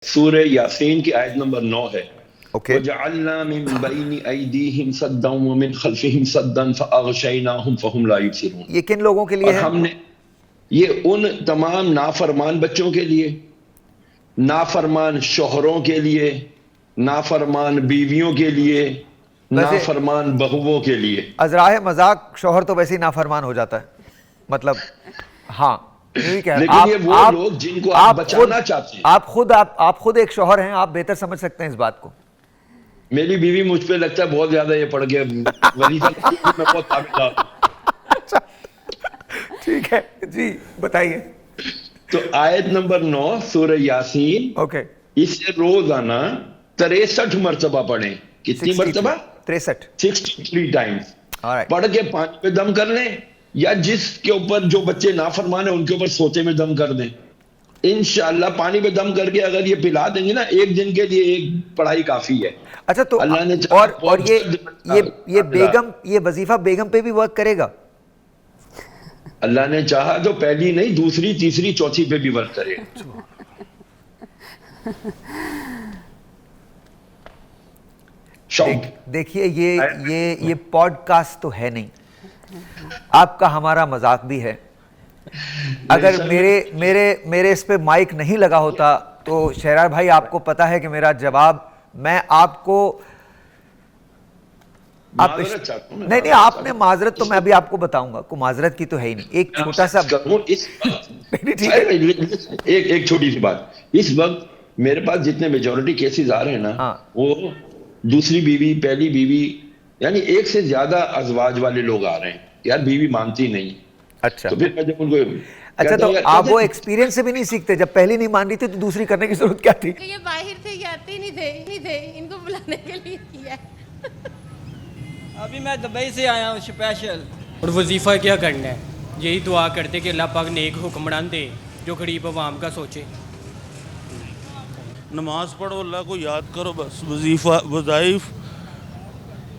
سورہ یاسین کی آیت نمبر 9 ہے. اوکے وَجَعَلْنَا مِن بَيْنِ أَيْدِيهِمْ سَدًّا وَمِنْ خَلْفِهِمْ سَدًّا فَأَغْشَيْنَاهُمْ فَهُمْ لَا يُبْصِرُونَ. یہ کن لوگوں کے لیے اور ہے؟ ہم نے یہ ان تمام نافرمان بچوں کے لیے، نافرمان شوہروں کے لیے، نافرمان بیویوں کے لیے، ویسے نافرمان بہووں کے لیے. ازراہ مذاق شوہر تو ویسے ہی نافرمان ہو جاتا ہے، مطلب ہاں یوں ہی کہہ لیکن یہ وہ لوگ جن کو آپ بچانا چاہتے ہیں. آپ خود ایک شوہر ہیں، آپ بہتر سمجھ سکتے ہیں اس بات کو. میری بیوی مجھ پہ لگتا ہے بہت زیادہ یہ پڑ گیا وظیفہ کرتی ہے، میں بہت تابعدار ہوں. ٹھیک ہے جی بتائیے. تو آیت نمبر 9 سورہ یاسین، اوکے اسے روزانہ 63 مرتبہ پڑھیں. کتنی 63 مرتبہ؟ 63. 63 ٹائمز. Alright. پڑھ کے پانی پہ دم کر لیں، یا جس کے اوپر جو بچے نافرمان ہیں ان کے اوپر سوتے میں دم کر دیں. انشاءاللہ پانی پہ دم کر کے اگر یہ پلا دیں گے نا، ایک دن کے لیے ایک پڑھائی کافی ہے. اچھا تو اللہ نے چاہا اور بہت جلد یہ بیگم، یہ وظیفہ بیگم پہ بھی ورک کرے گا؟ اللہ نے چاہا تو پہلی نہیں، دوسری، تیسری، چوتھی پہ بھی ورک کرے. دیکھیے یہ پوڈ کاسٹ تو ہے نہیں، آپ کا ہمارا مذاق بھی ہے. اگر میرے اس پہ مائک نہیں لگا ہوتا تو شہریار بھائی آپ کو پتا ہے کہ میرا جواب، میں آپ کو نہیں آپ نے معذرت تو میں ابھی آپ کو بتاؤں گا، کوئی معذرت کی تو ہے ہی نہیں. ایک چھوٹا سا ایک چھوٹی سی بات، اس وقت میرے پاس جتنے میجورٹی کیسز آ رہے ہیں نا، وہ دوسری بیوی، پہلی بیوی، یعنی ایک سے زیادہ ازواج والے لوگ آ رہے ہیں. یار بیوی مانتی نہیں. اچھا تو پھر میں جب ان کو اچھا تو آپ وہ ایکسپیرینس سے بھی نہیں سیکھتے؟ جب پہلی نہیں مان رہی تھی تو دوسری کرنے کی ضرورت کیا تھی؟ یہ باہر تھے، یہ آتے ہی نہیں تھے، ان کو بلانے کے لیے کیا ہے. ابھی میں دبئی سے آیا ہوں اسپیشل. اور وظیفہ کیا کرنا ہے؟ یہی دعا کرتے کہ اللہ پاک نیک حکمران دے جو غریب عوام کا سوچے. نماز پڑھو، اللہ کو یاد کرو، بس. وظیفہ وظائف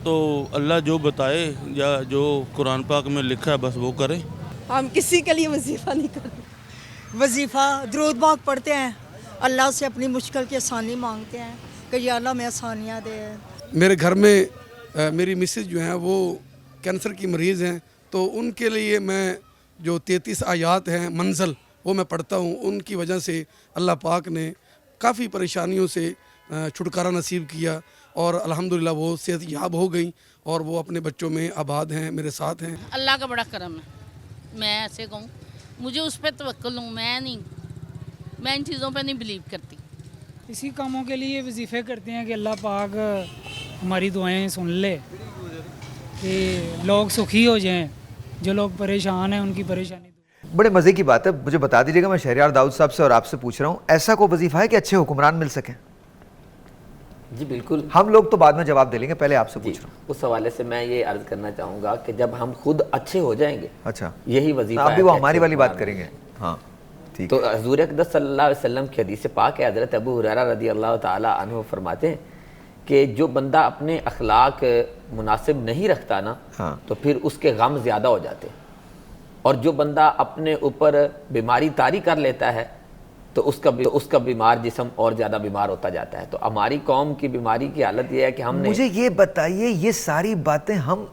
تو اللہ جو بتائے یا جو قرآن پاک میں لکھا ہے بس وہ کریں. ہم کسی کے لیے وظیفہ نہیں کرتے. وظیفہ درود پاک پڑھتے ہیں، اللہ سے اپنی مشکل کی آسانی مانگتے ہیں کہ یا اللہ میں آسانیاں دے. میرے گھر میں میری مسز جو ہیں وہ کینسر کی مریض ہیں، تو ان کے لیے میں جو 33 آیات ہیں منزل وہ میں پڑھتا ہوں. ان کی وجہ سے اللہ پاک نے کافی پریشانیوں سے چھٹکارا نصیب کیا، اور الحمدللہ وہ صحت یاب ہو گئیں اور وہ اپنے بچوں میں آباد ہیں، میرے ساتھ ہیں. اللہ کا بڑا کرم ہے. میں ایسے کہوں، مجھے اس پہ توکل ہوں، میں ان چیزوں پہ نہیں بلیو کرتی. اسی کاموں کے لیے وظیفے کرتے ہیں کہ اللہ پاک ہماری دعائیں سن لے، کہ لوگ سکھی ہو جائیں، جو لوگ پریشان ہیں ان کی پریشانی. بڑے مزے کی بات ہے. مجھے بتا دیجیے گا، میں شہریار داؤد صاحب سے اور آپ سے پوچھ رہا ہوں، ایسا کوئی وظیفہ ہے کہ اچھے حکمران مل سکیں؟ جی بالکل. ہم لوگ تو بعد میں جواب دے لیں گے، پہلے آپ سے پوچھ رہا ہوں. اس حوالے سے میں یہ عرض کرنا چاہوں گا کہ جب ہم خود اچھے ہو جائیں گے، اچھا یہی وظیفہ اب بھی وہ ہماری والی بات کریں گے. ہاں ٹھیک. تو حضور اقدس صلی اللہ علیہ وسلم کی حدیث پاک ہے، حضرت ابو ہریرہ رضی اللہ تعالی عنہ فرماتے ہیں کہ جو بندہ اپنے اخلاق مناسب نہیں رکھتا نا، تو پھر اس کے غم زیادہ ہو جاتے، اور جو بندہ اپنے اوپر بیماری طاری کر لیتا ہے تو اس کا بیمار جسم اور زیادہ بیمار ہوتا جاتا ہے. تو ہماری قوم کی بیماری کی حالت یہ ہے کہ ہم نے، مجھے یہ بتائیے، یہ ساری باتیں ہم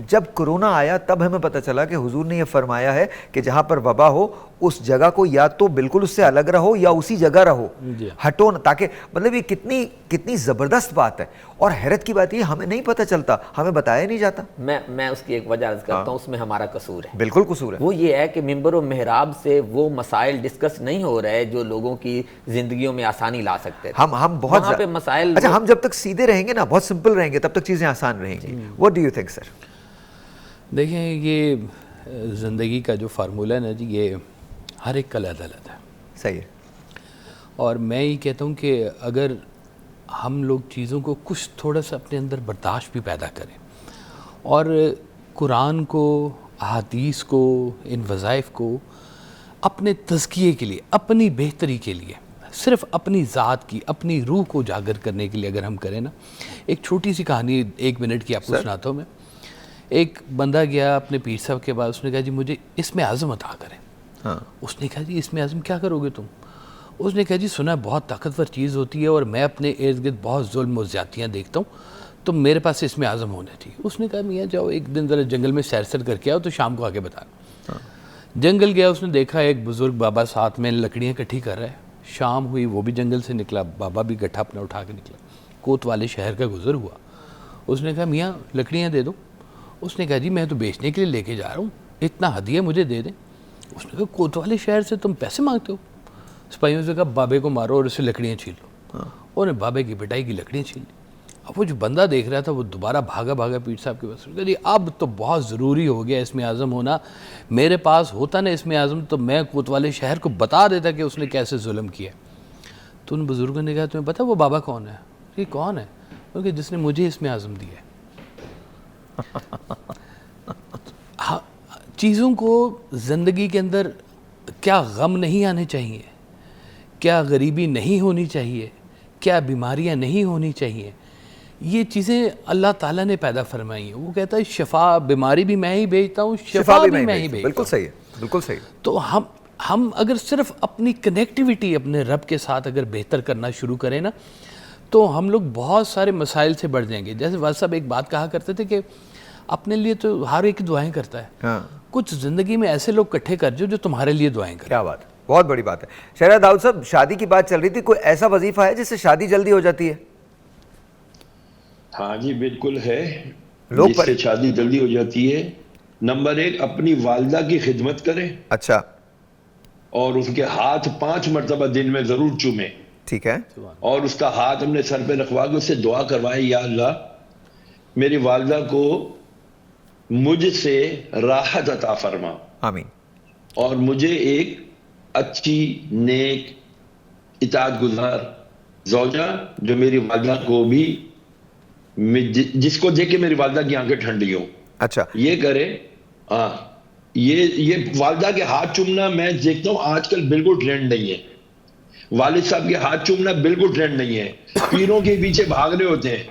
جب کرونا آیا تب ہمیں پتہ چلا کہ حضور نے یہ فرمایا ہے کہ جہاں پر وبا ہو اس جگہ کو یا تو بالکل اس سے الگ رہو یا اسی جگہ رہو، ہٹو نہ، تاکہ مطلب یہ کتنی زبردست بات ہے. اور حیرت کی بات یہ ہمیں نہیں پتہ چلتا، ہمیں بتایا نہیں جاتا. میں اس کی ایک وجہ عرض کرتا ہوں، اس میں ہمارا قصور ہے. بالکل قصور ہے. وہ یہ ہے کہ ممبر و محراب سے وہ مسائل ڈسکس نہیں ہو رہے جو لوگوں کی زندگیوں میں آسانی لا سکتے تھے. ہم بہت وہاں پہ مسائل، اچھا ہم جب تک سیدھے رہیں گے نا، بہت سمپل رہیں گے، تب تک چیزیں آسان رہیں گی. واٹ ڈو یو تھنک سر؟ دیکھیں یہ زندگی کا جو فارمولہ ہے نا جی، یہ ہر ایک کا علیحدہ ہے. صحیح ہے. اور میں یہ کہتا ہوں کہ اگر ہم لوگ چیزوں کو کچھ تھوڑا سا اپنے اندر برداشت بھی پیدا کریں، اور قرآن کو، احادیث کو، ان وظائف کو اپنے تزکیے کے لیے، اپنی بہتری کے لیے، صرف اپنی ذات کی، اپنی روح کو اجاگر کرنے کے لیے اگر ہم کریں نا. ایک چھوٹی سی کہانی 1 منٹ کی آپ کو سناتا ہوں میں. ایک بندہ گیا اپنے پیر صاحب کے بعد، اس نے کہا جی مجھے اسم اعظم عطا کریں. اس نے کہا جی اسم اعظم کیا کرو گے تم؟ اس نے کہا جی سنا بہت طاقتور چیز ہوتی ہے اور میں اپنے ارد گرد بہت ظلم و زیادتیاں دیکھتا ہوں, تو میرے پاس اسم اعظم ہونا چاہیے. اس نے کہا میاں جاؤ ایک دن ذرا جنگل میں سیر سر کر کے آؤ تو شام کو آ کے بتانا. جنگل گیا, اس نے دیکھا ایک بزرگ بابا ساتھ میں لکڑیاں اکٹھی کر رہا ہے. شام ہوئی, وہ بھی جنگل سے نکلا, بابا بھی گٹھا اپنا اٹھا کے نکلا. کوتوالے شہر کا گزر ہوا. اس نے کہا میاں لکڑیاں دے دو. اس نے کہا جی میں تو بیچنے کے لیے لے کے جا رہا ہوں, اتنا ہدیہ مجھے دے دیں. اس نے کہا کوتوالے شہر سے تم پیسے مانگتے ہو؟ سپاہیوں سے کہا بابے کو مارو اور اسے لکڑیاں چھین لو. انہوں نے بابے کی پٹائی کی لکڑیاں چھین لی. اب وہ جو بندہ دیکھ رہا تھا وہ دوبارہ بھاگا پیر صاحب کے پاس. کہا جی اب تو بہت ضروری ہو گیا اسم اعظم ہونا, میرے پاس ہوتا نا اسم اعظم تو میں کوتوالے شہر کو بتا دیتا کہ اس نے کیسے ظلم کیا. تو ان بزرگوں نے کہا تمہیں پتہ وہ بابا کون ہے؟ یہ کون ہے؟ کیونکہ جس نے مجھے اسم اعظم دیا ہے. چیزوں کو زندگی کے اندر کیا غم نہیں آنے چاہیے, کیا غریبی نہیں ہونی چاہیے, کیا بیماریاں نہیں ہونی چاہیے, یہ چیزیں اللہ تعالیٰ نے پیدا فرمائی ہیں. وہ کہتا ہے شفا, بیماری بھی میں ہی بھیجتا ہوں, شفا بھی میں ہی بھیجتا ہوں. بالکل صحیح ہے, بالکل صحیح. تو ہم اگر صرف اپنی کنیکٹیویٹی اپنے رب کے ساتھ اگر بہتر کرنا شروع کریں نا, تو ہم لوگ بہت سارے مسائل سے بڑھ جائیں گے. جیسے والد صاحب ایک بات کہا کرتے تھے کہ اپنے لیے تو ہر ایک دعائیں کرتا ہے, کچھ زندگی میں ایسے لوگ اکٹھے کر جو تمہارے لیے دعائیں کریں. کیا بات ہے, بہت بڑی بات ہے. شہرہ داؤد صاحب, شادی کی بات چل رہی تھی, کوئی ایسا وظیفہ ہے جس سے شادی جلدی ہو جاتی ہے؟ ہاں جی بالکل ہے, لوگ جس سے شادی جلدی ہو جاتی ہے. نمبر 1, اپنی والدہ کی خدمت کریں. اچھا. اور اس کے ہاتھ 5 مرتبہ دن میں ضرور چومیں. ٹھیک ہے. اور اس کا ہاتھ اپنے سر پہ رکھوا کے اس سے دعا کروائے, یا اللہ میری والدہ کو مجھ سے راحت عطا فرما, آمین. اور مجھے ایک اچھی نیک اطاعت گزار زوجہ جو میری والدہ کو بھی, جس کو دیکھ کے میری والدہ کی آنکھیں ٹھنڈی ہوں. اچھا. یہ کرے. ہاں, یہ والدہ کے ہاتھ چومنا میں دیکھتا ہوں آج کل بالکل ٹرینڈ نہیں ہے. والد صاحب کے ہاتھ چومنا بالکل ٹرینڈ نہیں ہے. پیروں کے پیچھے بھاگ رہے ہوتے ہیں,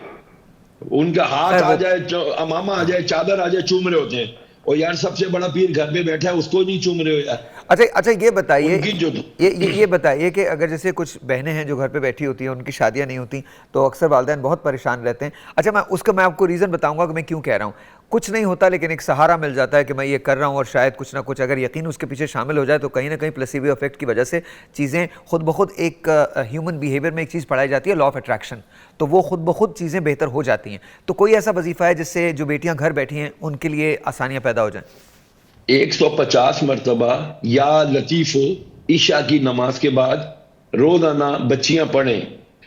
ان کا ہاتھ آ جائے, امامہ آ جائے, چادر آ جائے, چوم رہے ہوتے ہیں. اور یار سب سے بڑا پیر گھر پہ بیٹھا ہے, اس کو نہیں چوم رہے ہو یار. اچھا یہ بتائیے کہ اگر جیسے کچھ بہنیں ہیں جو گھر پہ بیٹھی ہوتی ہیں, ان کی شادیاں نہیں ہوتی, تو اکثر والدین بہت پریشان رہتے ہیں. اچھا میں آپ کو ریزن بتاؤں گا کہ میں کیوں کہہ رہا ہوں. کچھ نہیں ہوتا لیکن ایک سہارا مل جاتا ہے کہ میں یہ کر رہا ہوں, اور شاید کچھ نہ کچھ اگر یقین اس کے پیچھے شامل ہو جائے تو کہیں نہ کہیں پلیسیبو افیکٹ کی وجہ سے چیزیں خود بخود, ایک ہیومن بیہیویئر میں ایک چیز پڑھائی جاتی ہے لا آف اٹریکشن, تو وہ خود بخود چیزیں بہتر ہو جاتی ہیں. تو کوئی ایسا وظیفہ ہے جس سے جو بیٹیاں گھر بیٹھی ہیں ان کے لیے آسانیاں پیدا ہو جائیں؟ 150 مرتبہ یا لطیف ہو عشاء کی نماز کے بعد روزانہ بچیاں پڑھیں.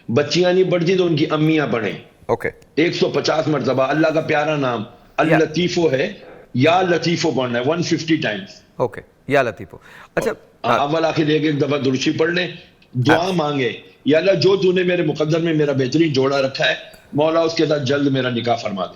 بچیاں نہیں پڑھتی تو ان کی امیاں پڑھیں. اوکے. 150 مرتبہ اللہ کا پیارا نام اللطیفو ہے, یا لطیفو پڑھنا ہے 150 ٹائمز. اوکے, یا لطیفو. اچھا, اول آخر ایک دفعہ درشی پڑھ لیں, دعا مانگے, یا اللہ جو تو نے میرے مقدر میں میرا بہترین جوڑا رکھا ہے مولا اس کے ساتھ جلد میرا نکاح فرما دے.